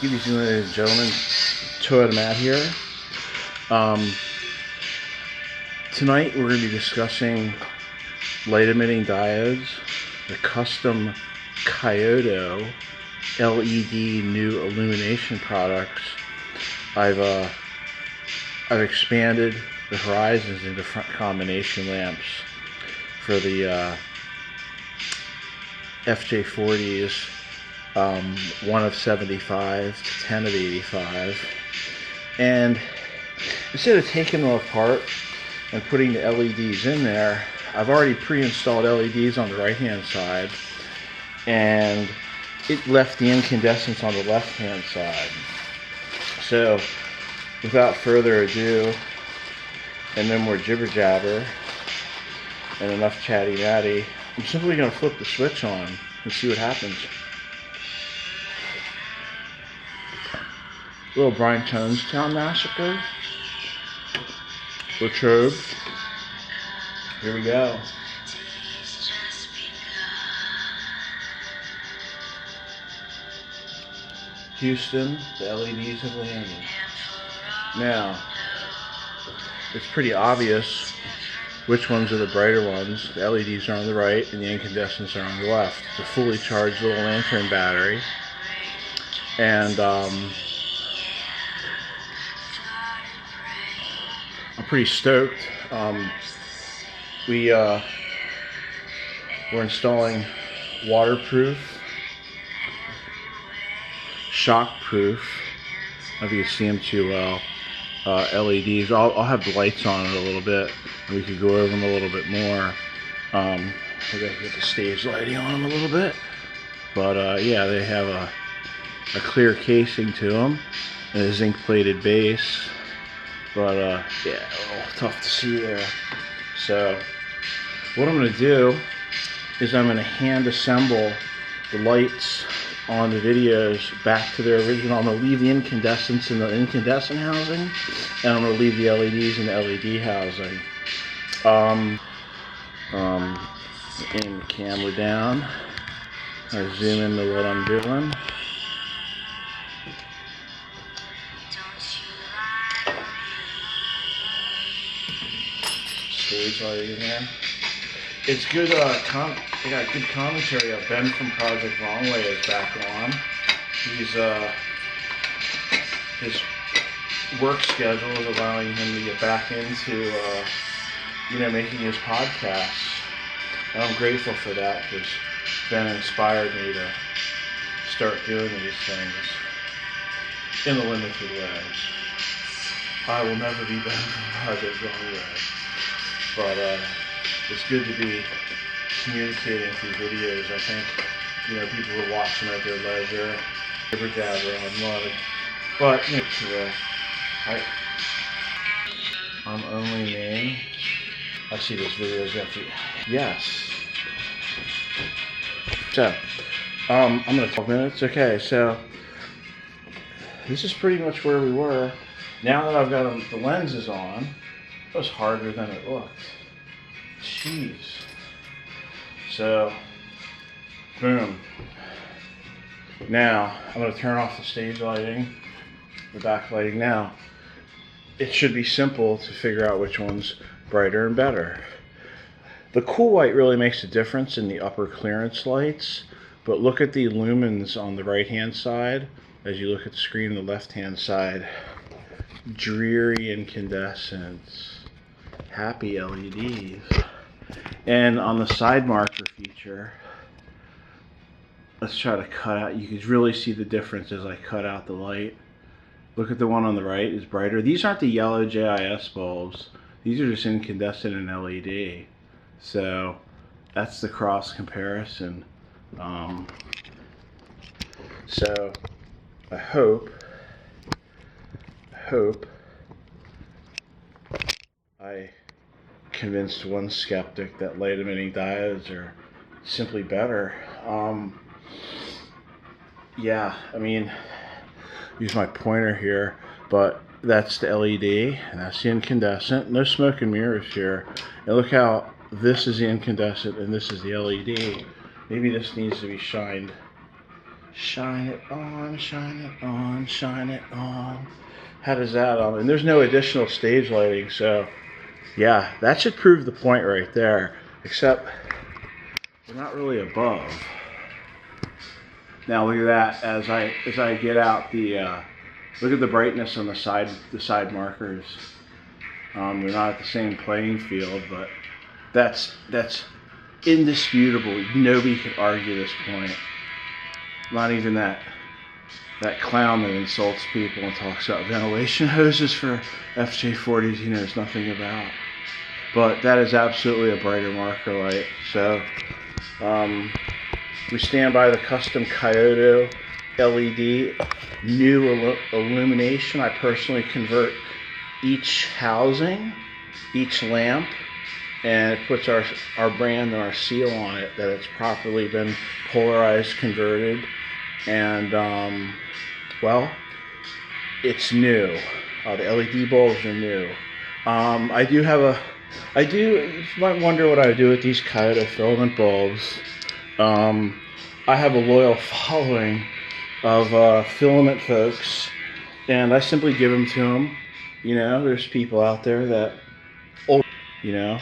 Good evening, ladies and gentlemen. Toyota Matt here. Tonight we're going to be discussing light emitting diodes, the Kustom Koito LED new illumination products. I've expanded the horizons into front combination lamps for the FJ40s. 1 of 75 to 10 of 85, and instead of taking them apart and putting the LEDs in there, I've already pre-installed LEDs on the right hand side, and it left the incandescents on the left hand side. So without further ado, and no more jibber jabber and enough chatty matty, I'm simply going to flip the switch on and see what happens. Little Brian Tonestown Massacre. Latrobe. Here we go. Houston, the LEDs have landed. Now, it's pretty obvious which ones are the brighter ones. The LEDs are on the right and the incandescents are on the left. It's a fully charged little lantern battery. And I'm pretty stoked. We're installing waterproof, shockproof, I don't know if you can see them too well, LEDs. I'll have the lights on it a little bit, and we could go over them a little bit more. We're going to get the stage lighting on them a little bit. But yeah, they have a clear casing to them and a zinc plated base. But yeah, a little tough to see there. So what I'm going to do is I'm going to hand assemble the lights on the videos back to their original. I'm going to leave the incandescents in the incandescent housing, and I'm going to leave the LEDs in the LED housing. Aim the camera down. I zoom into what I'm doing. Stage lighting in there. It's good. They got good commentary. Ben from Project Longway is back on. He's his work schedule is allowing him to get back into making his podcasts. And I'm grateful for that, because Ben inspired me to start doing these things in a limited way. I will never be Ben from Project Longway. But it's good to be communicating through videos. I think, people will watch them at their leisure, jibber jabber on mud. But, I'm only me. I see those videos after. Yes. So, I'm going to 12 minutes. Okay, so this is pretty much where we were. Now that I've got the lenses on, it was harder than it looked. Jeez. So, boom. Now, I'm going to turn off the stage lighting, the back lighting. Now, it should be simple to figure out which one's brighter and better. The cool white really makes a difference in the upper clearance lights, but look at the lumens on the right hand side as you look at the screen on the left hand side. Dreary incandescents, happy LEDs. And on the side marker feature, let's try to cut out, you can really see the difference as I cut out the light. Look at the one on the right, is brighter. These aren't the yellow JIS bulbs, these are just incandescent and LED. So that's the cross comparison. So I hope I convinced one skeptic that light emitting diodes are simply better. Yeah, I mean, use my pointer here, but that's the LED, and that's the incandescent. No smoke and mirrors here. And look how this is the incandescent and this is the LED. Maybe this needs to be shined. Shine it on, shine it on, shine it on. How does that, and there's no additional stage lighting, so yeah, that should prove the point right there, except we're not really above. Now look at that, as I get out the, look at the brightness on the side markers. They're not at the same playing field, but that's indisputable. Nobody can argue this point. Not even that clown that insults people and talks about ventilation hoses for FJ40s he knows nothing about. But that is absolutely a brighter marker light. So we stand by the Kustom Koito LED new illumination. I personally convert each housing, each lamp, and it puts our brand and our seal on it that it's properly been polarized, converted, and well, it's new. The LED bulbs are new. You might wonder what I do with these Koito filament bulbs. I have a loyal following of filament folks, and I simply give them to them. You know, there's people out there that, you know,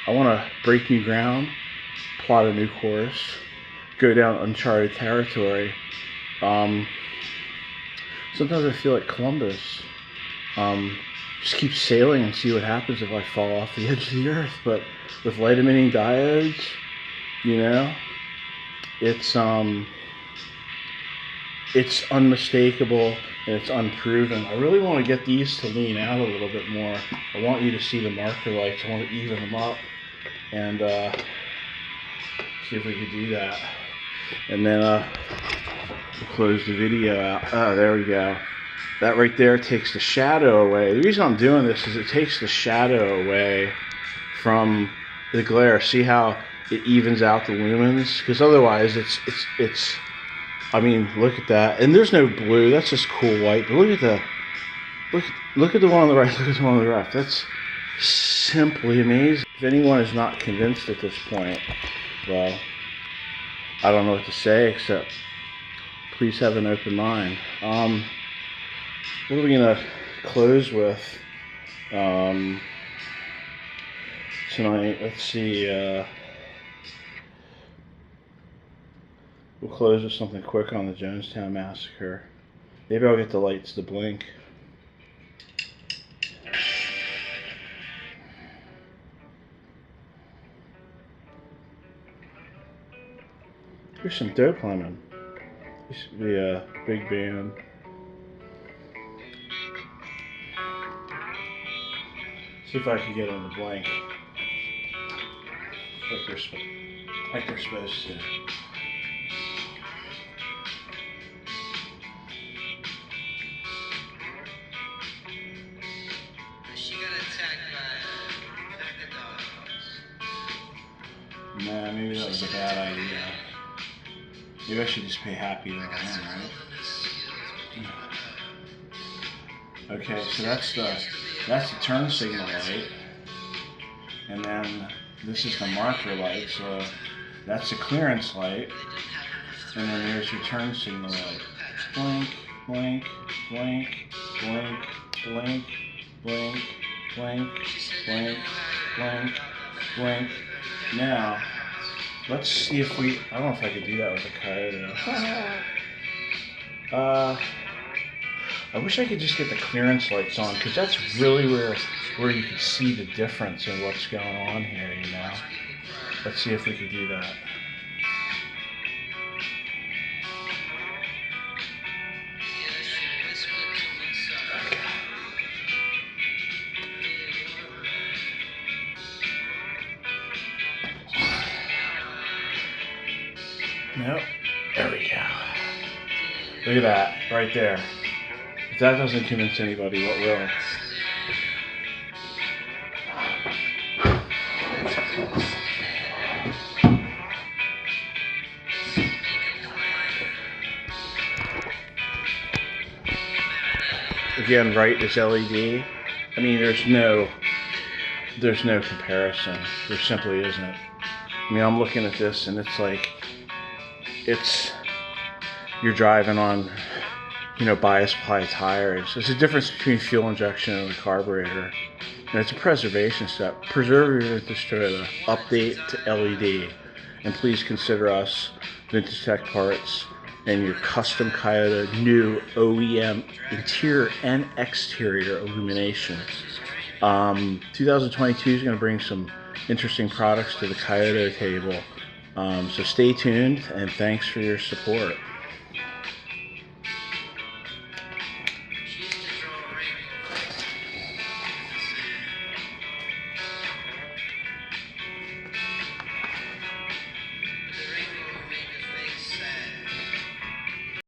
I want to break new ground, plot a new course, go down uncharted territory. Sometimes I feel like Columbus. Just keep sailing and see what happens if I fall off the edge of the earth. But with light emitting diodes, you know, it's unmistakable and it's unproven. I really want to get these to lean out a little bit more. I want you to see the marker lights. I want to even them up and see if we can do that. And then we'll close the video out. Oh, there we go. That right there takes the shadow away. The reason I'm doing this is it takes the shadow away from the glare. See how it evens out the lumens? Because otherwise it's I mean, look at that. And there's no blue. That's just cool white. But look at the one on the right. Look at the one on the left. That's simply amazing. If anyone is not convinced at this point, well, I don't know what to say except please have an open mind. What are we gonna close with tonight? Let's see. We'll close with something quick on the Jonestown Massacre. Maybe I'll get the lights to blink. Here's some dope lemon. Used to be a big band. See if I can get them to blink. Like they're supposed to. Nah, maybe that was a bad idea. Maybe I should just pay happy to right? Okay, so that's the turn signal light, and then this is the marker light. So that's the clearance light, and then there's your turn signal light. Blink, blink, blink, blink, blink, blink, blink, blink, blink, blink. Now, let's see if I don't know if I could do that with a Koito. I wish I could just get the clearance lights on, because that's really where you can see the difference in what's going on here, you know. Let's see if we could do that. Nope. There we go. Look at that, right there. If that doesn't convince anybody, what will? again, right, is LED. I mean, there's no comparison. There simply isn't. I mean, I'm looking at this and it's like, you're driving on, bias ply tires. There's a difference between fuel injection and the carburetor. And it's a preservation step. Preserve your vintage Toyota. Update to LED. And please consider us, Vintage Tech Parts, and your Kustom Koito new OEM interior and exterior illumination. 2022 is going to bring some interesting products to the Koito table. So stay tuned, and thanks for your support.